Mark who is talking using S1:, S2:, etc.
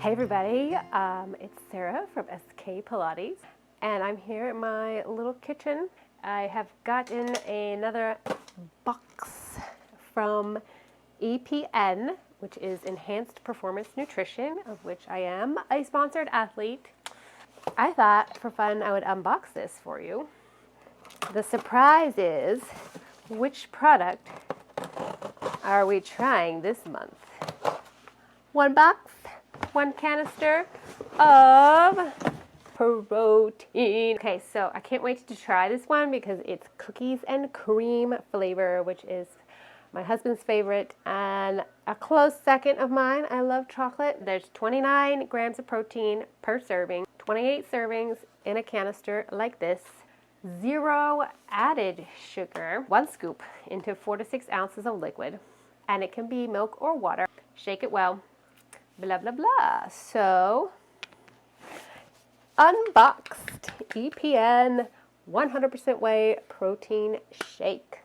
S1: Hey everybody, it's Sarah from SK Pilates, and I'm here in my little kitchen. I have gotten another box from EPN, which is Enhanced Performance Nutrition, of which I am a sponsored athlete. I thought for fun I would unbox this for you. The surprise is, which product are we trying this month? One box, one canister of protein. Okay, so I can't wait to try this one because it's cookies and cream flavor, which is my husband's favorite and a close second of mine. I love chocolate. There's 29 grams of protein per serving, 28 servings in a canister like this. 0 added sugar, 1 scoop into 4 to 6 ounces of liquid, and it can be milk or water. Shake it well. Blah, blah, blah. So, unboxed EPN 100% whey protein shake.